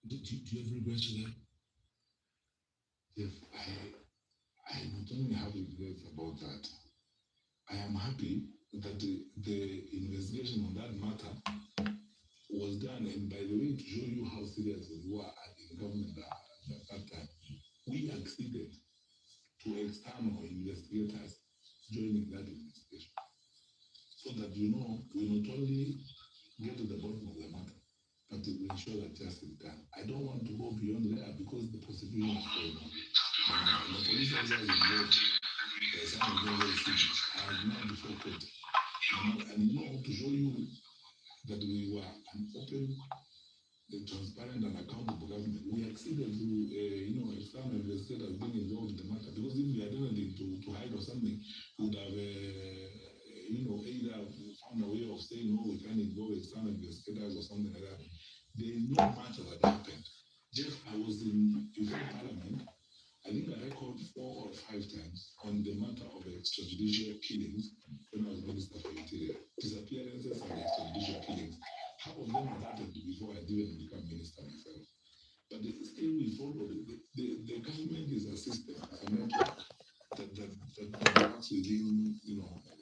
Do you have regrets for that? If I not only have regrets about that, I am happy that the investigation on that matter was done. And by the way, to show you how serious we were in government at that time, we acceded to external investigators joining that investigation so that we not only get to the bottom of the matter, but to ensure that justice is done. I don't want to go beyond there because the prosecution is going on. And the police officers involved, some of them very senior, are now before court. And to show you that we were an open, transparent, and accountable government, we acceded to, external investigators being involved in the matter. Because if we had anything to hide or something, we would have, either found a way of saying, no, we can't involve external investigators or something like that. There is no matter that happened. Jeff, I was in before Parliament. I think I recalled 4 or 5 times on the matter of extrajudicial killings when I was Minister for Interior. Disappearances and extrajudicial killings. Half of them had happened before I didn't become Minister myself. But still, we followed it. The government is a system, a network that works within,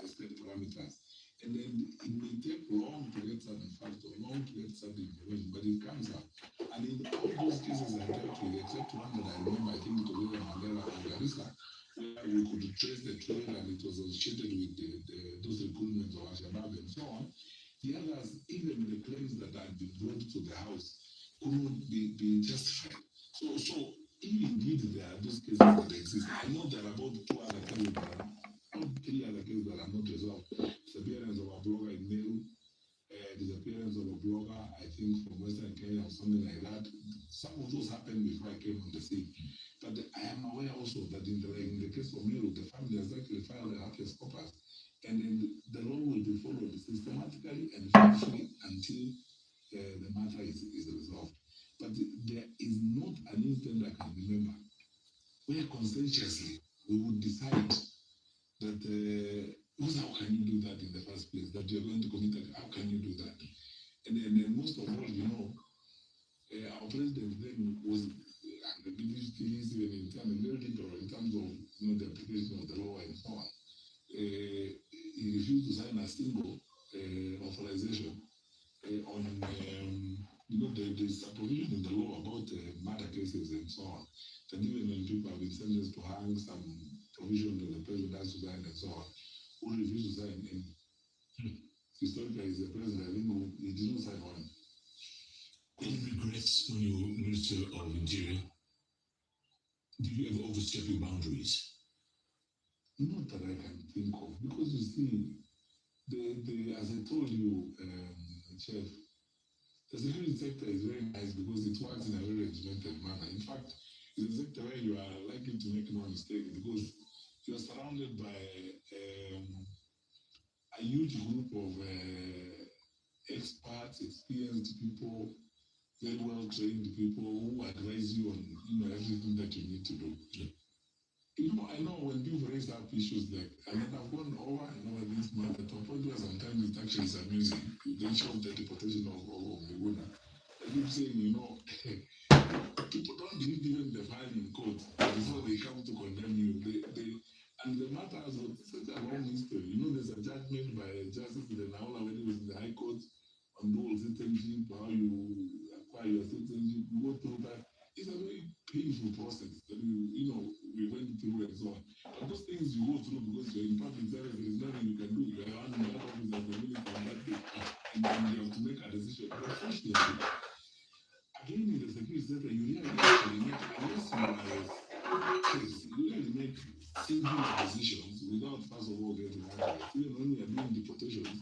state parameters. And then it may take long to get certain facts or long to get certain information, but it comes up. And in all those cases I dealt with, except one that I remember, I think it was either Mandela or Garissa, where we could trace the trail and it was associated with those recruitments of Al-Shabaab and so on. The others, even the claims that had been brought to the house, couldn't be justified. So if indeed there are those cases that exist, I know there are about 2 other cases that are, about 3 other cases that are not resolved. Disappearance of a blogger in Meru, disappearance of a blogger, I think from Western Kenya or something like that. Some of those happened before I came on the scene. But I am aware also that in the case of Meru, the family has actually filed a habeas corpus. And then the law will be followed systematically and faithfully until the matter is resolved. But there is not an instant I can remember where conscientiously we would decide that how can you do that in the first place? That you're going to commit it, how can you do that? And most of all, our president then was, and the difficulties even in terms, very liberal in terms of the application of the law and so on. He refused to sign a single authorization on there's a provision in the law about murder cases and so on. That even when people have been sentenced to hang, some provision that the president has to sign and so on, who refused to sign any. Historically, he's the president, I think he did not sign one. Any regrets when you were Minister of Interior? Did you ever overstep your boundaries? Not that I can think of, because you see, as I told you, Chef, the security sector is very nice because it works in a very regimented manner. In fact, it's a sector where you are likely to make no mistake because you are surrounded by a huge group of experts, experienced people, very well trained people who advise you on everything that you need to do. Yeah. I know when people raise up issues like, and then I've gone over and over this matter to a point where sometimes it actually is amusing. The issue of the deportation of the winner. I keep saying, people don't believe even the file in court before they come to condemn you. And the matter has got such a long history. There's a judgment by Justice Lenaola when he was in the High Court on dual citizenship, how you acquire your citizenship, you go through that. It's a very painful process that we went through and so on. But those things you go through because you're in public service, there's nothing you can do. You're one in that office as the minister on that day, and then you have to make a decision. But unfortunately, again in the security sector, you really actually make, unless you are a case, you really make singular decisions without first of all getting advice. Even when we are doing deportations,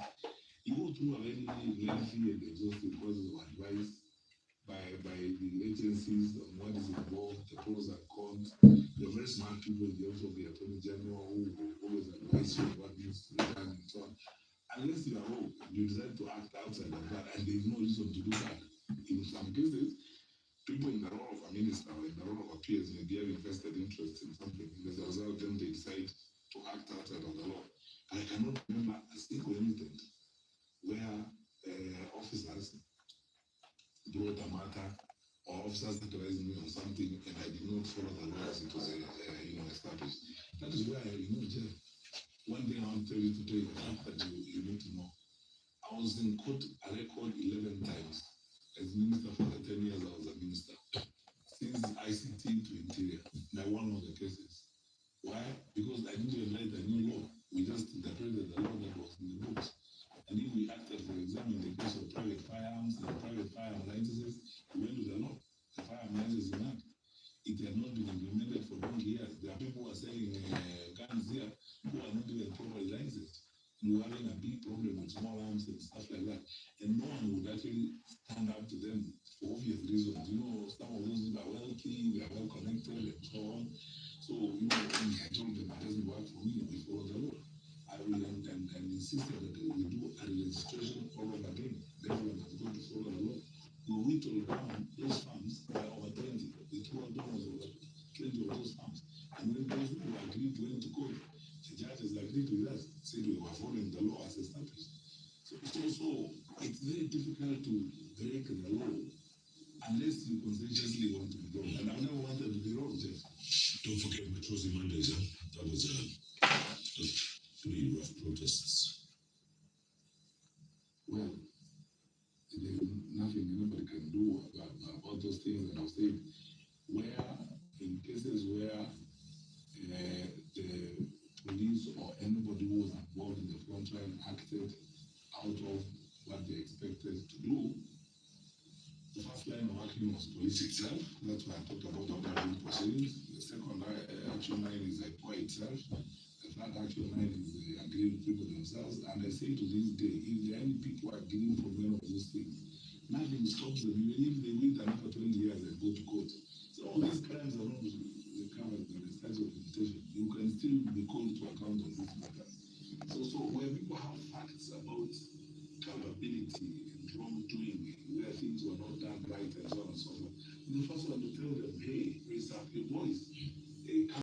you go through a very lengthy and exhaustive process of advice by the agencies on what is involved, the pros and cons. The very smart people in the office of the Attorney General who will always advise you on what needs to be done and so on. Unless you are woke, you decide to act outside of that, and there is no reason to do that. In some cases, people in the role of a minister or in the role of a peers may be having vested interest in something, and as a result, then they decide to act outside of the law. And I cannot remember a single incident where officers brought a matter or officers advising me on something and I did not follow the laws it was established. That is why Jeff, one thing I want to tell you today, the fact that you need to know. I was in court a record 11 times as minister for the 10 years I was a minister. Since ICT to interior, my one of the cases. Why? Because I didn't even write a new law. We just interpreted the law that was in the books. And if we acted, for example, in the case of private firearms and private firearm licenses, we went to the law. The Firearm Licensing Act. It had not been implemented for long years. There are people who are selling guns here who are not even properly licensed. And we're having a big problem with small arms and stuff like that. And no one would actually stand up to them for obvious reasons. Some of those people are wealthy, they are well connected, and so on. So, I told them it doesn't work for me, we follow the law. I will and insisted that we do a registration all over again. Everyone has got to follow the law. We whittled down those farms by over 20. The total donors over 20 of those farms. And when those who agreed went to court, the judges agreed with us, said we were following the law as established. So it's very difficult to break the law unless you conscientiously want to be wrong. And I've never wanted to be wrong, Jeff. Don't forget Matrosi Mondays, huh? That was pretty rough protests. Well, there's nothing anybody can do about those things. And I've said, where in cases where the police or anybody who was involved in the front line acted out of what they expected to do, the first line of action was police itself. That's why I talked about operating proceedings. The second action line is EPOA itself. The third action line is the aggrieved people themselves. And I say to this day, if there are any people aggrieved from one of those things, nothing stops them. Even if they wait another 20 years and go to court. So all these crimes are not recovered by the statute of limitation. You can still be called to account on this matter. So when people have facts about culpability and wrongdoing, where things were not done right and so on and so forth, the first one to tell them, hey, raise up your voice.